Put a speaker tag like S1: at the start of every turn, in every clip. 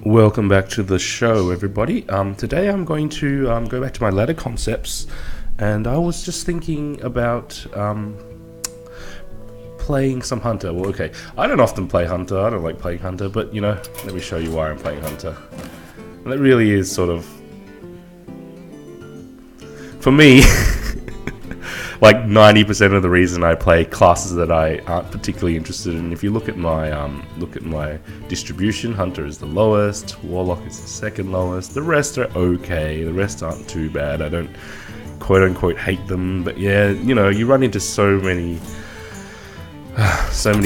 S1: Welcome back to the show, everybody. Today I'm going to go back to my ladder concepts, and I was just thinking about playing some Hunter. Well, okay, I don't often play Hunter. I don't like playing Hunter, but let me show you why I'm playing Hunter. And that really is sort of, for me, like 90% of the reason I play classes that I aren't particularly interested in. If you look at my distribution, Hunter is the lowest, Warlock is the second lowest. The rest are okay. The rest aren't too bad. I don't quote unquote hate them, but yeah, you run into so many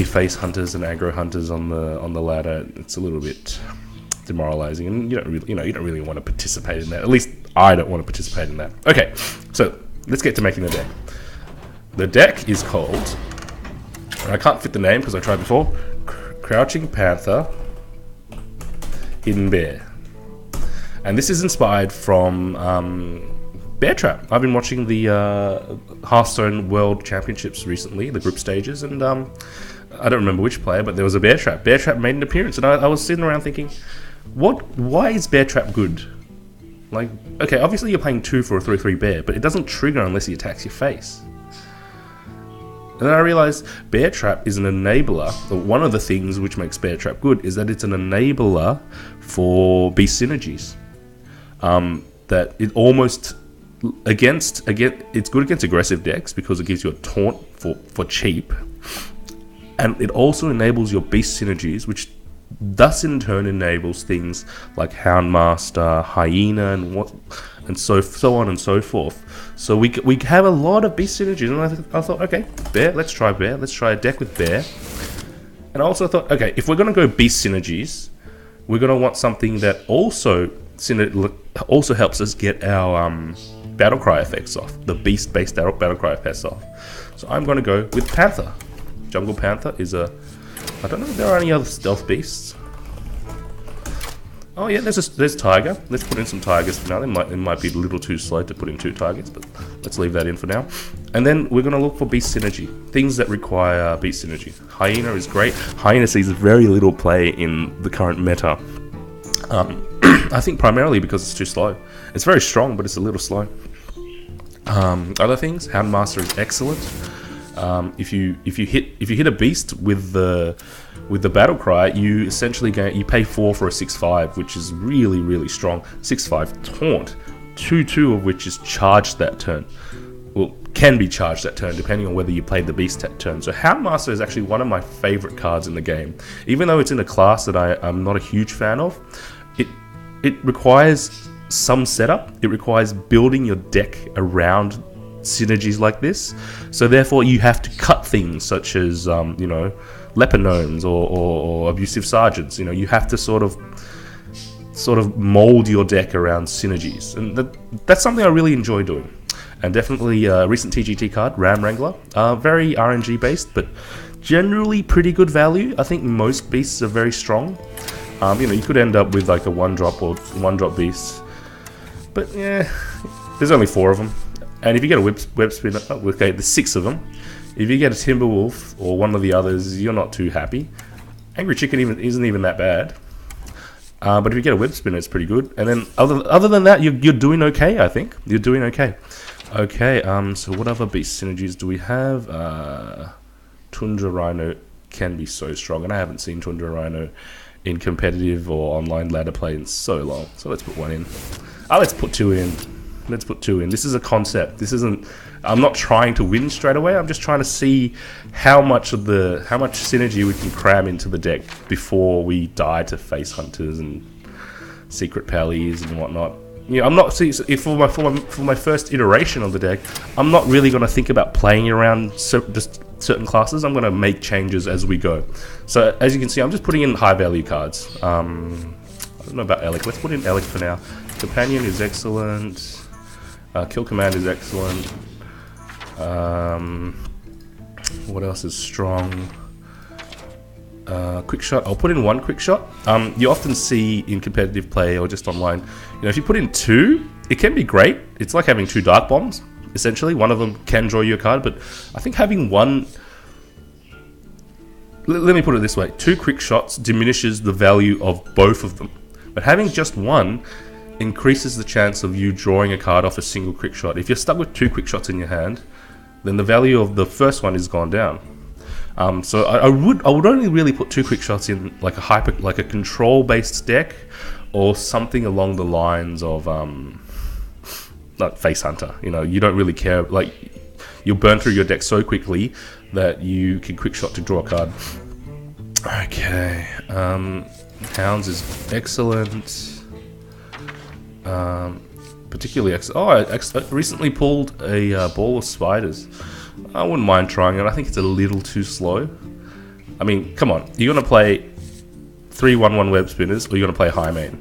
S1: face hunters and aggro hunters on the ladder. It's a little bit demoralizing, and you don't really want to participate in that. At least I don't want to participate in that. Okay, so let's get to making the deck. The deck is called, and I can't fit the name because I tried before, Crouching Panther, Hidden Bear. And this is inspired from Bear Trap. I've been watching the Hearthstone World Championships recently, the group stages, and I don't remember which player, but there was a Bear Trap. Bear Trap made an appearance, and I was sitting around thinking, why is Bear Trap good? Like, okay, obviously you're playing 2 for a 3/3 bear, but it doesn't trigger unless he attacks your face. And then I realized Bear Trap is an enabler. One of the things which makes Bear Trap good is that it's an enabler for beast synergies. That it almost it's good against aggressive decks because it gives you a taunt for cheap, and it also enables your beast synergies, which thus in turn enables things like Houndmaster, Hyena, and so on and so forth. So we have a lot of beast synergies, and I thought, okay, Bear, let's try a deck with Bear. And I also thought, okay, if we're going to go beast synergies, we're going to want something that also helps us get our battlecry effects off, the beast-based battlecry effects off. So I'm going to go with Panther. Jungle Panther is I don't know if there are any other stealth beasts. Oh yeah, there's Tiger. Let's put in some Tigers for now. It might be a little too slow to put in 2 Tigers, but let's leave that in for now. And then we're going to look for beast synergy. Things that require beast synergy. Hyena is great. Hyena sees very little play in the current meta. I think primarily because it's too slow. It's very strong, but it's a little slow. Other things, Houndmaster is excellent. If you hit a beast with the battle cry, you essentially you pay 4 for a 6/5, which is really, really strong. 6/5 taunt, 2/2 of which is charged that turn. Well, can be charged that turn depending on whether you played the beast that turn. So Houndmaster is actually one of my favorite cards in the game, even though it's in a class that I'm not a huge fan of. It requires some setup. It requires building your deck around synergies like this, so therefore you have to cut things such as leper gnomes or abusive sergeants. You have to sort of mold your deck around synergies, and that's something I really enjoy doing. And definitely recent TGT card, Ram Wrangler, very RNG based, but generally pretty good value. I think most beasts are very strong. You could end up with like a 1-drop beast, but yeah, there's only 4 of them. And if you get a web spinner, okay, there's 6 of them. If you get a Timberwolf or one of the others, you're not too happy. Angry Chicken isn't even that bad. But if you get a web spinner, it's pretty good. And then other than that, you're doing okay. I think you're doing okay. Okay. So what other beast synergies do we have? Tundra Rhino can be so strong, and I haven't seen Tundra Rhino in competitive or online ladder play in so long. So let's put 1 in. Let's put 2 in. Let's put 2 in. This is a concept. I'm not trying to win straight away. I'm just trying to see how much synergy we can cram into the deck before we die to face hunters and secret pallies and whatnot. I'm not for my first iteration of the deck. I'm not really going to think about playing around just certain classes. I'm going to make changes as we go. So as you can see, I'm just putting in high value cards. I don't know about Alec. Let's put in Alec for now. Companion is excellent. Kill Command is excellent. What else is strong? Quick Shot. I'll put in 1 Quick Shot. You often see in competitive play or just online, if you put in 2, it can be great. It's like having 2 Dark Bombs, essentially. One of them can draw you a card, but I think having 1... Let me put it this way. 2 Quick Shots diminishes the value of both of them. But having just one increases the chance of you drawing a card off a single quick shot. If you're stuck with 2 quick shots in your hand, then the value of the first one is gone down. So I would only really put 2 quick shots in like a control based deck, or something along the lines of like Face Hunter. You know, you don't really care, like you'll burn through your deck so quickly that you can quick shot to draw a card. Okay, Hounds is excellent. Particularly excellent. Oh, I recently pulled a ball of spiders. I wouldn't mind trying it. I think it's a little too slow. I mean, come on, you're gonna play 3 1/1 web spinners, or you're gonna play high main.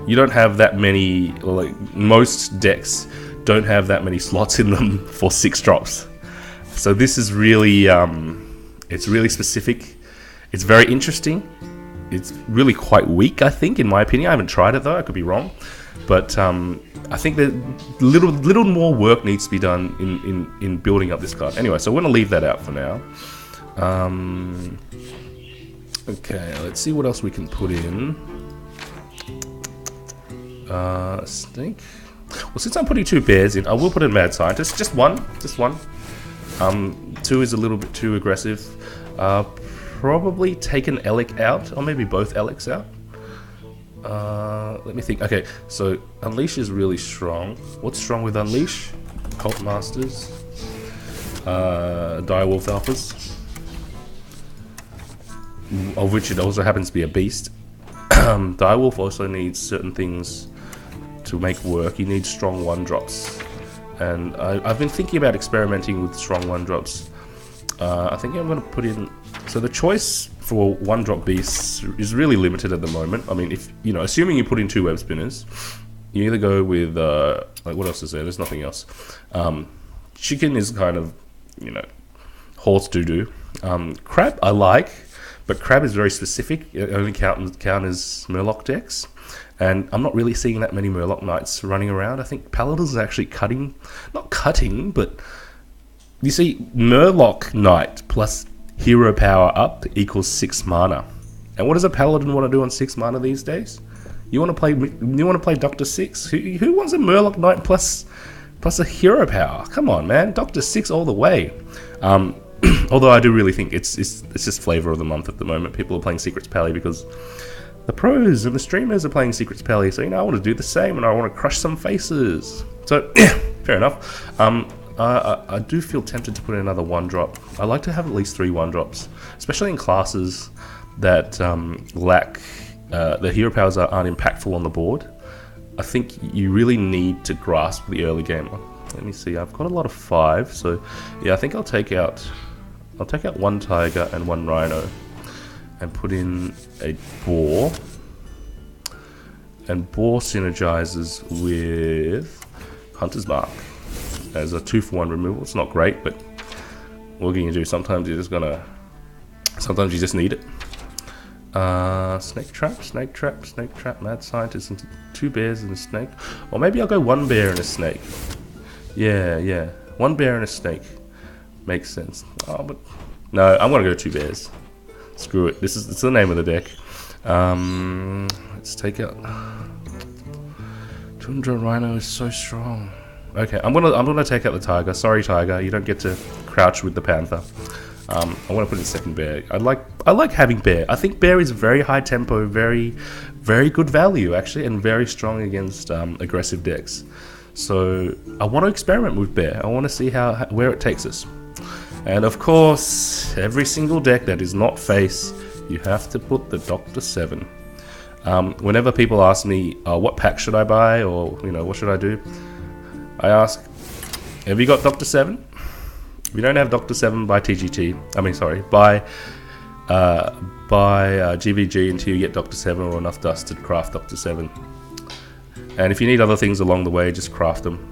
S1: You don't have that many, like most decks don't have that many slots in them for 6 drops. So this is really, it's really specific. It's very interesting. It's really quite weak, I think, in my opinion. I haven't tried it though, I could be wrong. But I think that little more work needs to be done in building up this card. Anyway, so we're going to leave that out for now. Okay, let's see what else we can put in. Snake. Well, since I'm putting 2 bears in, I will put in Mad Scientist. Just one. 2 is a little bit too aggressive. Probably take an Elec out, or maybe both Elecs out. Let me think. Okay, so Unleash is really strong. What's strong with Unleash? Cult Masters, Direwolf Alphas, of which it also happens to be a beast. Direwolf also needs certain things to make work. You need strong 1-drops, and I've been thinking about experimenting with strong 1-drops. I think I'm going to put in. So the choice for 1-drop beasts is really limited at the moment. I mean, if you know, assuming you put in 2 web spinners, you either go with like what else is there? There's nothing else. Chicken is kind of, you know, horse doo-doo. Crab I like, but crab is very specific. It only counters Murloc decks, and I'm not really seeing that many Murloc Knights running around. I think Paladins are actually not cutting, but you see, Murloc Knight plus hero power up equals 6 mana. And what does a Paladin want to do on 6 mana these days? You want to play Doctor 6? Who wants a Murloc Knight plus a hero power? Come on, man, Doctor 6 all the way. Although I do really think it's just flavor of the month at the moment. People are playing Secrets Pally because the pros and the streamers are playing Secrets Pally. So, you know, I want to do the same, and I want to crush some faces. So, fair enough. I do feel tempted to put in another 1-drop. I like to have at least 3 1-drops, especially in classes that lack the hero powers aren't impactful on the board. I think you really need to grasp the early game. Let me see. I've got a lot of 5, so yeah, I think I'll take out 1 tiger and 1 rhino, and put in a boar. And boar synergizes with Hunter's Mark as a 2-for-1 removal. It's not great, but what can you do? Sometimes you just need it. Snake trap, Mad Scientist, and 2 bears and a snake. Or maybe I'll go 1 bear and a snake. Yeah. 1 bear and a snake. Makes sense. Oh, but no, I'm gonna go 2 bears. Screw it. It's the name of the deck. Let's take out. Tundra Rhino is so strong. Okay, I'm gonna take out the tiger. Sorry, tiger, you don't get to crouch with the panther. I want to put in second bear. I like having bear. I think bear is very high tempo, very, very good value actually, and very strong against aggressive decks. So I want to experiment with bear. I want to see where it takes us. And of course, every single deck that is not face, you have to put the Dr. 7. Whenever people ask me, what pack should I buy, or what should I do, I ask, have you got Dr. 7? If you don't have Dr. 7, buy TGT. Buy GVG until you get Dr. 7 or enough dust to craft Dr. 7. And if you need other things along the way, just craft them.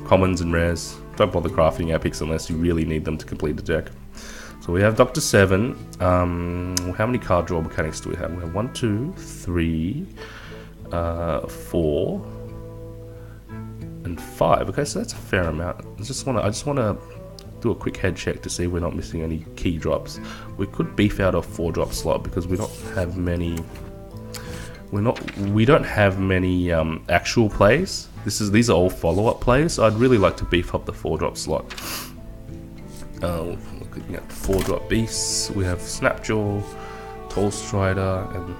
S1: Commons and rares. Don't bother crafting epics unless you really need them to complete the deck. So we have Dr. 7. How many card draw mechanics do we have? We have 1, 2, 3, 4, and 5. Okay, so that's a fair amount. I just want to do a quick head check to see if we're not missing any key drops. We could beef out a 4-drop slot because we don't have many we don't have many actual plays. These are all follow-up plays, so I'd really like to beef up the 4-drop slot. Looking at 4-drop beasts, we have Snapjaw, Tall Strider, and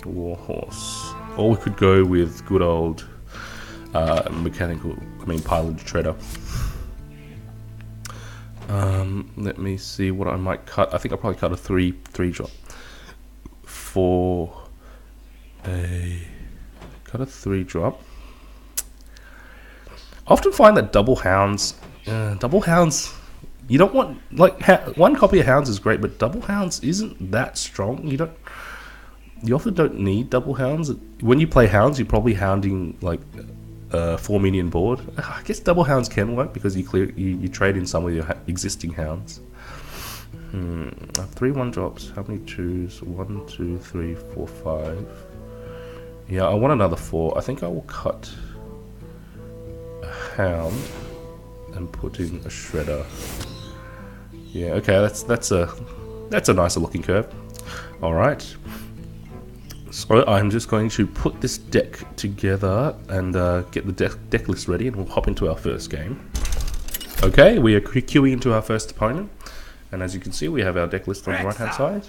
S1: Warhorse. Or we could go with good old Pilot Treader. Let me see what I might cut. I think I'll probably cut a 3-drop for a 3-drop. I often find that double hounds, you don't want, like, one copy of hounds is great, but double hounds isn't that strong. You often don't need double hounds. When you play hounds, you're probably hounding like 4 minion board. I guess double hounds can work because you trade in some of your existing hounds. I have 3 1-drops. How many 2s? 1, 2, 3, 4, 5. Yeah, I want another 4. I think I will cut a hound and put in a shredder. Yeah, okay, that's a nicer looking curve. All right. So I'm just going to put this deck together and get the deck list ready, and we'll hop into our first game. Okay, we are queuing into our first opponent, and as you can see, we have our deck list on the right hand side,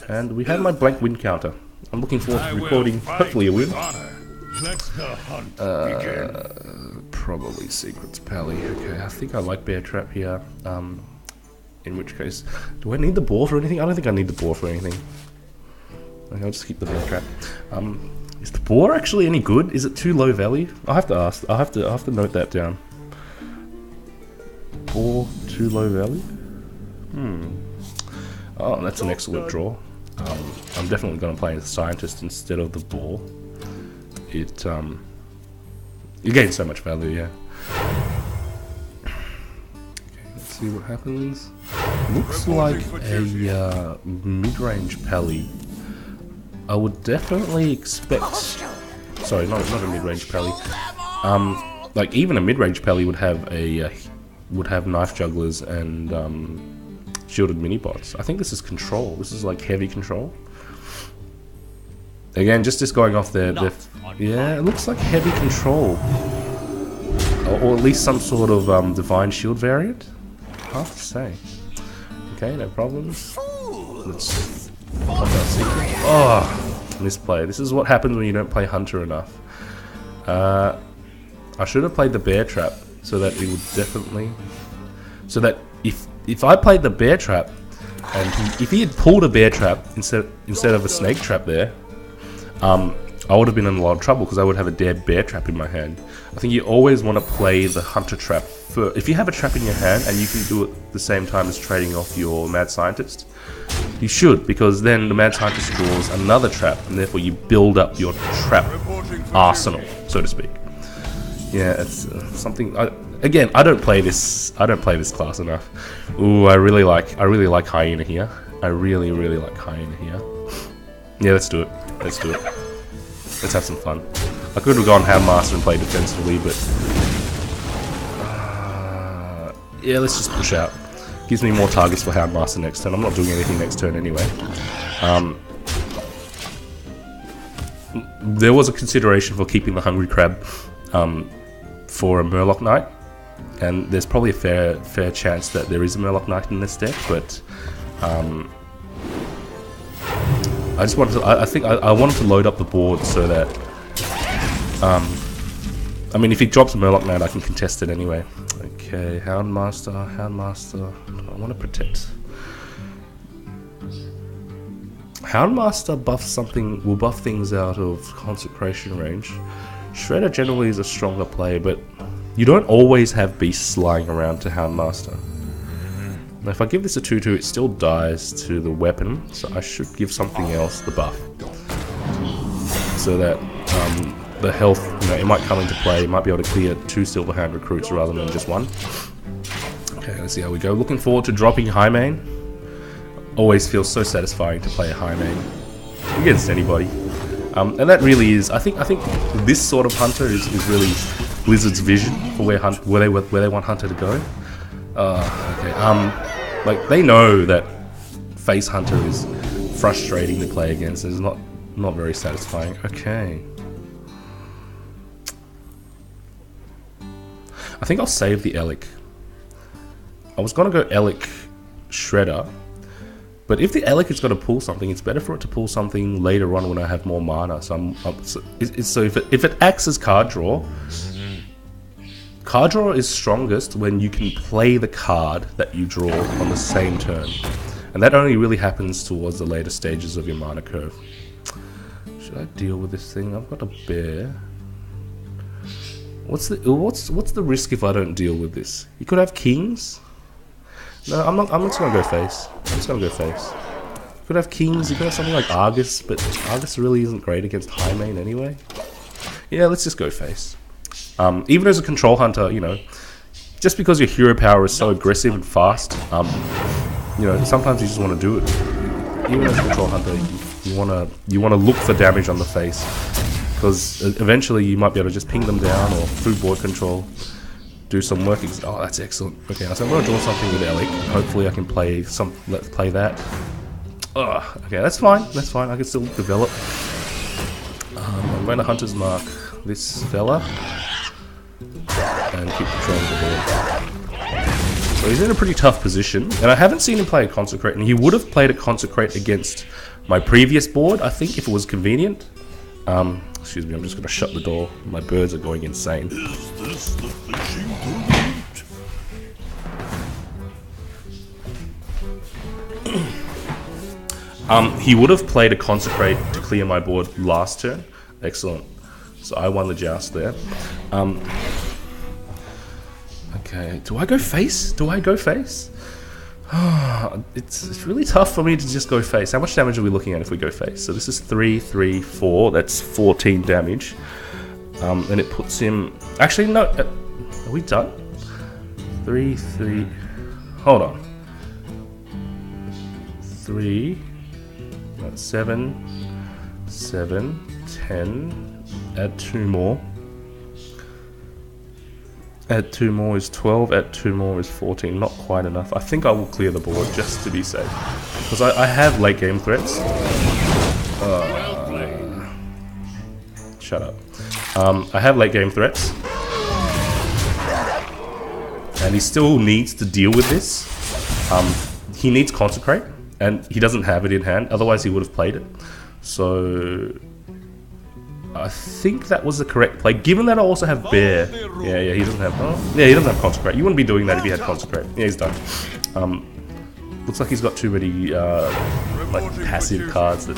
S1: and we have my blank win counter. I'm looking forward to recording, hopefully a win. Probably Secrets Pally. Okay, I think I like Bear Trap here. In which case, do I need the ball for anything? I don't think I need the ball for anything. I'll just keep the Bear Trap. Is the boar actually any good? Is it too low value? I have to ask. I have to note that down. Boar too low value? Oh, that's an excellent draw. I'm definitely going to play the Scientist instead of the boar. You gain so much value, yeah. Okay, let's see what happens. Looks like a mid-range Pally. I would definitely expect... Sorry, not a mid-range Pally. Like even a mid-range Pally would have knife jugglers and shielded mini bots. I think this is control. This is like heavy control. Again, just going off there. Yeah, it looks like heavy control, or at least some sort of divine shield variant. Hard to say. Okay, no problems. Let's pop our secret. Oh, misplay. This is what happens when you don't play Hunter enough. I should have played the Bear Trap so that it would definitely. So that if I played the Bear Trap, and if he had pulled a Bear Trap instead of a Snake Trap there, I would have been in a lot of trouble because I would have a dead Bear Trap in my hand. I think you always want to play the Hunter Trap first. If you have a trap in your hand and you can do it at the same time as trading off your Mad Scientist, you should, because then the Mad Scientist draws another trap, and therefore you build up your trap arsenal, so to speak. Yeah, it's something. Again, I don't play this class enough. Ooh, I really like Hyena here. I really like Hyena here. Yeah, let's do it. Let's do it. Let's have some fun. I could have gone Handmaster and played defensively, but yeah, let's just push out. Gives me more targets for Handmaster next turn. I'm not doing anything next turn anyway. There was a consideration for keeping the Hungry Crab for a Murloc Knight, and there's probably a fair chance that there is a Murloc Knight in this deck, but I just wanted to, I wanted to load up the board so that, I mean, if he drops a Murloc Knight, I can contest it anyway. Okay, Houndmaster. I want to protect. Houndmaster will buff things out of Consecration range. Shredder generally is a stronger play, but you don't always have beasts lying around to Houndmaster. Now, if I give this a 2/2, it still dies to the weapon, so I should give something else the buff. So that the health, it might come into play. It might be able to clear 2 Silverhand recruits rather than just 1. Okay, let's see how we go. Looking forward to dropping Highmane. Always feels so satisfying to play a Highmane against anybody. And that really is, I think this sort of Hunter is really Blizzard's vision for where they want Hunter to go. Okay. Like, they know that Face Hunter is frustrating to play against. There's not Not very satisfying. Okay. I think I'll save the Elic. I was going to go Elic Shredder, but if the Elic is going to pull something, it's better for it to pull something later on when I have more mana. So if it acts as card draw is strongest when you can play the card that you draw on the same turn, and that only really happens towards the later stages of your mana curve. Should I deal with this thing? I've got a bear. What's the risk if I don't deal with this? You could have kings. No, I'm just gonna go face. I'm just gonna go face. You could have kings. You could have something like Argus, but Argus really isn't great against high main anyway. Yeah, let's just go face. Even as a control hunter, you know, just because your hero power is so aggressive and fast, you know, sometimes you just want to do it. Even as a control hunter, you wanna look for damage on the face, because eventually you might be able to just ping them down or through board control do some work. Oh, that's excellent. Okay, so I'm going to draw something with Elic. Hopefully I can play some. Let's play that. Okay, that's fine. That's fine. I can still develop. I'm going to Hunter's Mark this fella and keep controlling the board. So he's in a pretty tough position, and I haven't seen him play a Consecrate, and he would have played a Consecrate against my previous board, I think, if it was convenient. Excuse me, I'm just going to shut the door. My birds are going insane.
S2: Is this the fishing tournament?
S1: He would have played a Consecrate to clear my board last turn. Excellent. So I won the joust there. Okay, do I go face? Do I go face? It's really tough for me to just go face. How much damage are we looking at if we go face? So this is 3, 3, 4. That's 14 damage. And it puts him... Actually, no. Are we done? 3, 3... Hold on. 3... That's 7... 7... 10... Add 2 more. Add 2 more is 12, add 2 more is 14. Not quite enough. I think I will clear the board just to be safe. Because I have late game threats. Shut up. I have late game threats. And he still needs to deal with this. He needs Consecrate, and he doesn't have it in hand. Otherwise he would have played it. So... I think that was the correct play, given that I also have Bear. Yeah, he doesn't have... Oh, yeah, he doesn't have Consecrate. You wouldn't be doing that if he had Consecrate. Yeah, he's done. Looks like he's got too many like passive cards that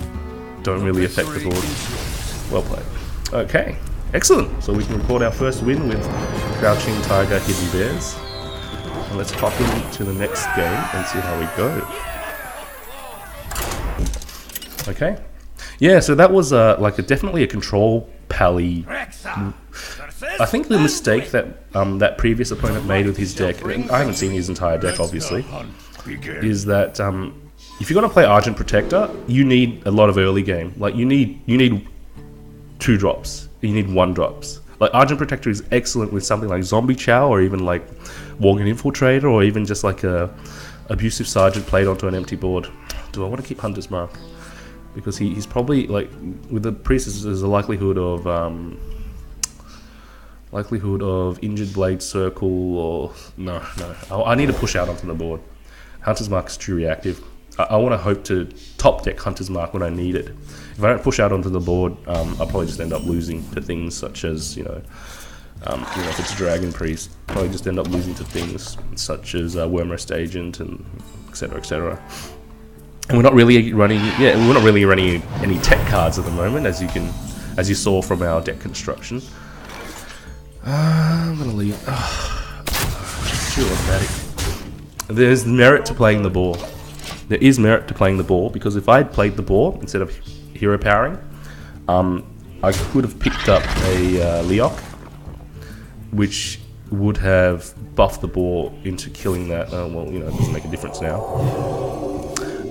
S1: don't really affect the board. Well played. Okay, excellent. So we can record our first win with Crouching Tiger, Hidden Bears. And let's pop into the next game and see how we go. Okay. Yeah, so that was definitely a control pally. I think the mistake that that previous opponent made with his deck, and I haven't seen his entire deck obviously, is that if you're gonna play Argent Protector, you need a lot of early game. Like you need 2 drops, you need 1 drops. Like Argent Protector is excellent with something like Zombie Chow, or even like Worgen Infiltrator, or even just like a Abusive Sergeant played onto an empty board. Do I want to keep Hunter's Mark? Because he's probably, like, with the Priest, there's a likelihood of Injured Blade Circle, or... No. I need to push out onto the board. Hunter's Mark is too reactive. I want to hope to top deck Hunter's Mark when I need it. If I don't push out onto the board, I'll probably just end up losing to things such as, if it's Dragon Priest, probably just end up losing to things such as Wormrest Agent and etc, etc. And we're not really running any tech cards at the moment, as you saw from our deck construction. I'm gonna leave. It's too automatic. There's merit to playing the ball. There is merit to playing the ball, because if I had played the ball instead of hero powering, I could have picked up a Leok, which would have buffed the ball into killing that. It doesn't make a difference now.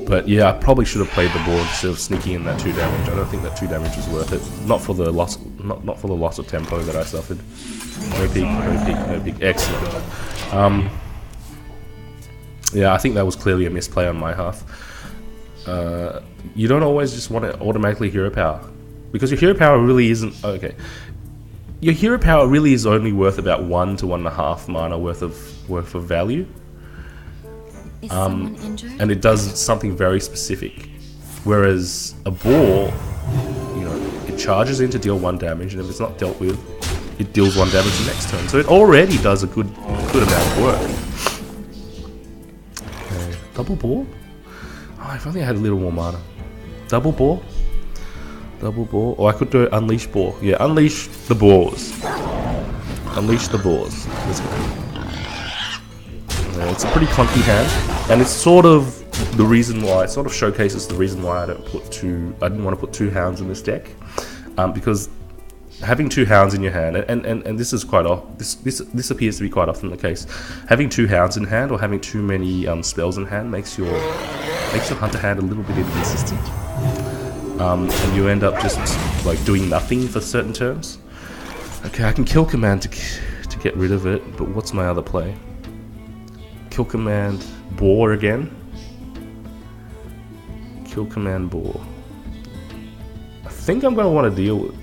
S1: But yeah, I probably should have played the board instead of sneaking in that 2 damage. I don't think that 2 damage was worth it. Not for the loss, not for the loss of tempo that I suffered. No peak. Excellent. Yeah, I think that was clearly a misplay on my half. you don't always just want to automatically hero power, because your hero power really isn't okay. Your hero power really is only worth about 1 to 1.5 mana worth of value,
S3: Is someone injured?
S1: and it does something very specific. Whereas a boar, you know, it charges in to deal 1 damage, and if it's not dealt with, it deals 1 damage the next turn. So it already does a good amount of work. Okay, double boar. Oh, if only I had a little more mana. Double boar. Double boar. Or I could do unleash boar. Yeah, unleash the boars. Unleash the boars. Let's go. It's a pretty clunky hand, and it's sort of the reason why. It sort of showcases the reason why I didn't want to put 2 hounds in this deck, because having 2 hounds in your hand, and this is quite this appears to be quite often the case. Having 2 hounds in hand or having too many spells in hand makes your hunter hand a little bit inconsistent, and you end up just like doing nothing for certain turns. Okay, I can kill command to get rid of it, but what's my other play? Kill command boar again. Kill command boar. I think I'm going to want to deal with.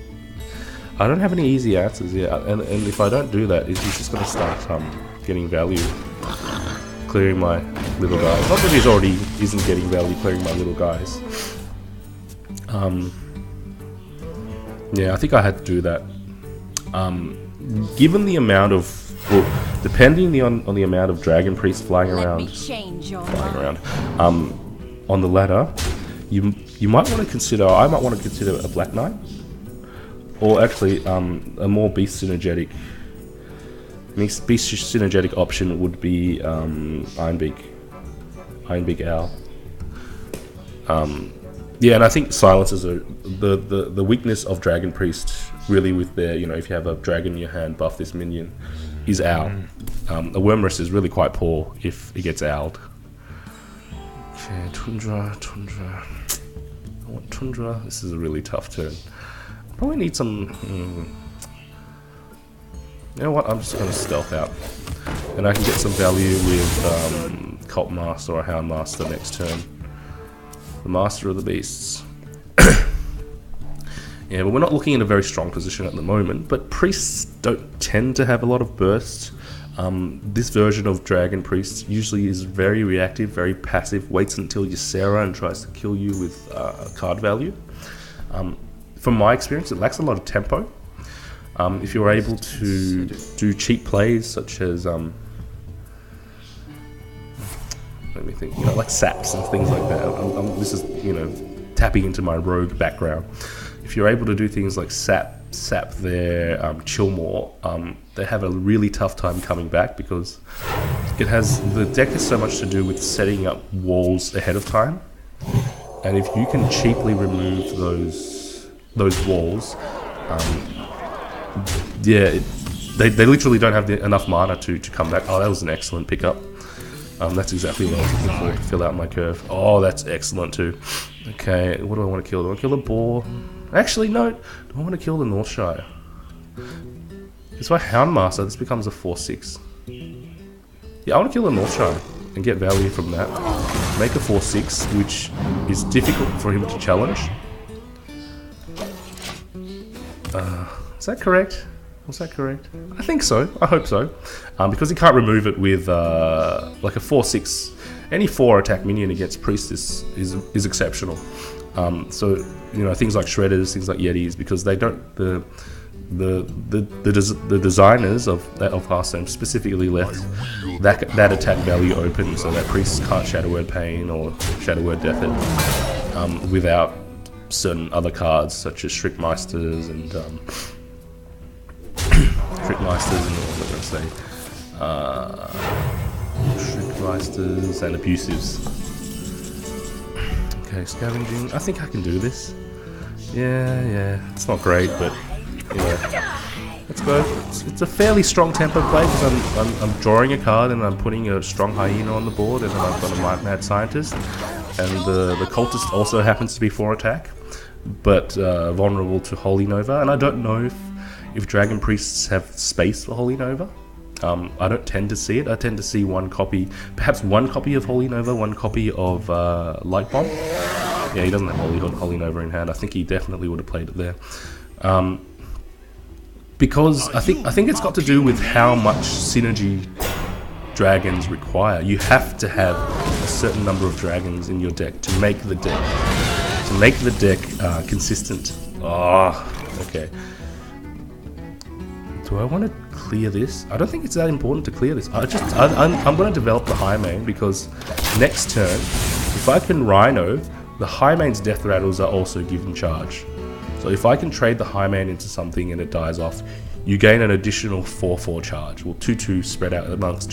S1: I don't have any easy answers yet, and if I don't do that, he's just going to start getting value, clearing my little guys. Not that he's already isn't getting value clearing my little guys. Yeah, I think I had to do that. Given the amount of, well, depending on the amount of dragon priests flying around, on the ladder, you might want to consider. I might want to consider a black knight. Or actually, a more beast synergetic option would be Ironbeak Owl. Yeah, and I think silencers are the weakness of Dragon Priest. Really, with their, you know, if you have a dragon in your hand, buff this minion, is Owl. A Wormrest is really quite poor if it gets owled. Okay, Tundra. I want Tundra. This is a really tough turn. Probably need some. You know what? I'm just going to stealth out, and I can get some value with Cult Master or Hound Master next turn. The Master of the Beasts. Yeah, but we're not looking in a very strong position at the moment. But priests don't tend to have a lot of bursts. This version of Dragon Priest usually is very reactive, very passive. Waits until you're Sarah and tries to kill you with card value. From my experience, it lacks a lot of tempo. If you're able to do cheap plays such as, let me think, you know, like saps and things like that. This is, you know, tapping into my rogue background. If you're able to do things like sap their Chillmore, they have a really tough time coming back, because the deck has so much to do with setting up walls ahead of time, and if you can cheaply remove those walls, yeah, they literally don't have enough mana to come back. Oh, that was an excellent pickup. That's exactly what I was looking for to fill out my curve. Oh, that's excellent too. Okay, what do I want to kill? Do I want to kill the boar? Actually, no. Do I want to kill the Northshire? If I Houndmaster, this becomes a 4/6. Yeah, I want to kill the Northshire and get value from that. Make a 4/6, which is difficult for him to challenge. Is that correct? Was that correct? I think so. I hope so. Because he can't remove it with like a 4/6. Any 4 attack minion against Priest is exceptional. So, you know, things like Shredders, things like Yetis, because they don't the designers of Hearthstone specifically left that attack value open, so that Priests can't Shadow Word Pain or Shadow Word Death it without certain other cards such as Shriekmeisters and Shriekmeisters and Abusives. Okay, Scavenging. I think I can do this. Yeah. It's not great, but yeah. Let's go. It's a fairly strong tempo play, because I'm drawing a card and I'm putting a strong Hyena on the board, and then I've got a Mad Scientist, and the Cultist also happens to be 4 attack, but vulnerable to Holy Nova, and I don't know if Dragon Priests have space for Holy Nova. I don't tend to see it. I tend to see one copy, perhaps one copy of Holy Nova, one copy of Light Bomb. Yeah, he doesn't have Holy Nova in hand. I think he definitely would have played it there. Because I think it's got to do with how much synergy dragons require. You have to have a certain number of dragons in your deck to make the deck consistent. Oh, okay. Do I want to clear this? I don't think it's that important to clear this. I'm going to develop the high main, because next turn, if I can Rhino, the high main's death rattles are also given charge. So if I can trade the high main into something and it dies off, you gain an additional 4/4 charge. Well, 2/2 spread out amongst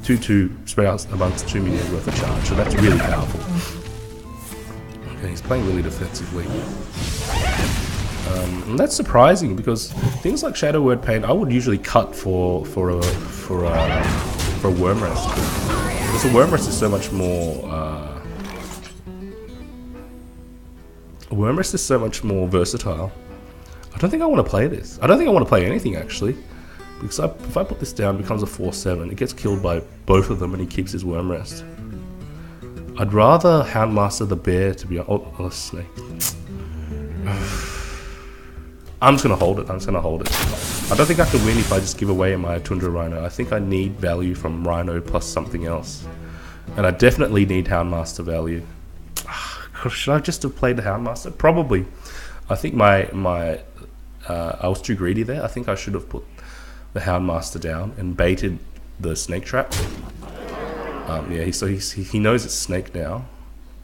S1: 2/2 spread out amongst 2 minions worth of charge. So that's really powerful. Okay, he's playing really defensively. And that's surprising, because things like Shadow Word Pain I would usually cut for a Worm Rest, because the Worm Rest is so much more. Worm Rest is so much more versatile. I don't think I want to play this. I don't think I want to play anything, actually, because if I put this down, it becomes a 4/7. It gets killed by both of them, and he keeps his Worm Rest. I'd rather Houndmaster the Bear to be. Oh, snake. I'm just gonna hold it. I don't think I can win if I just give away my Tundra Rhino. I think I need value from Rhino plus something else, and I definitely need Houndmaster value. Should I just have played the Houndmaster? Probably. I think I was too greedy there. I think I should have put the Houndmaster down and baited the snake trap. Yeah, so he knows it's snake now.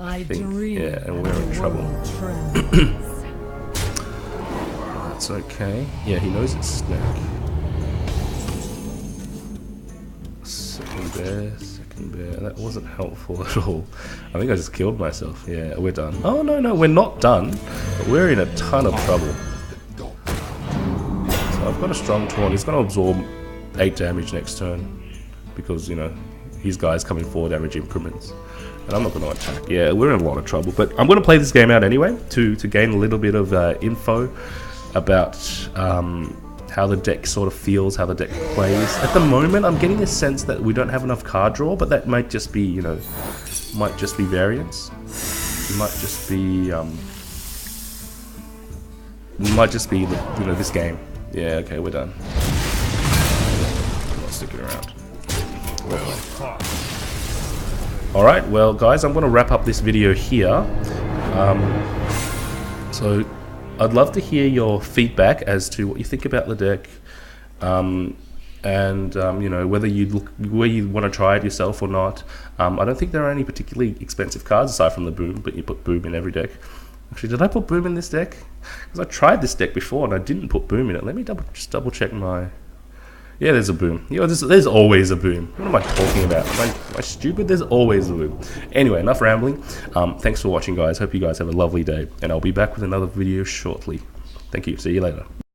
S1: I think. Yeah, and we're in trouble. That's okay. Yeah, he knows it's snake. Second bear. That wasn't helpful at all. I think I just killed myself. Yeah, we're done. Oh, no, we're not done. But we're in a ton of trouble. So I've got a strong taunt. He's going to absorb 8 damage next turn, because, you know, his guy's coming 4 damage increments. And I'm not going to attack. Yeah, we're in a lot of trouble. But I'm going to play this game out anyway to gain a little bit of info about how the deck sort of feels, how the deck plays. At the moment, I'm getting a sense that we don't have enough card draw, but that might just be, you know, might just be variance. It might just be, you know, this game. Yeah, okay, we're done. I'm not sticking around. Alright, well, guys, I'm going to wrap up this video here. So I'd love to hear your feedback as to what you think about the deck, and you know, whether you want to try it yourself or not. I don't think there are any particularly expensive cards aside from the Boom, but you put Boom in every deck. Actually, did I put Boom in this deck? Because I tried this deck before and I didn't put Boom in it. Let me just double check my. Yeah, there's a Boom. You know, there's always a Boom. What am I talking about? Am I stupid? There's always a Boom. Anyway, enough rambling. Thanks for watching, guys. Hope you guys have a lovely day, and I'll be back with another video shortly. Thank you. See you later.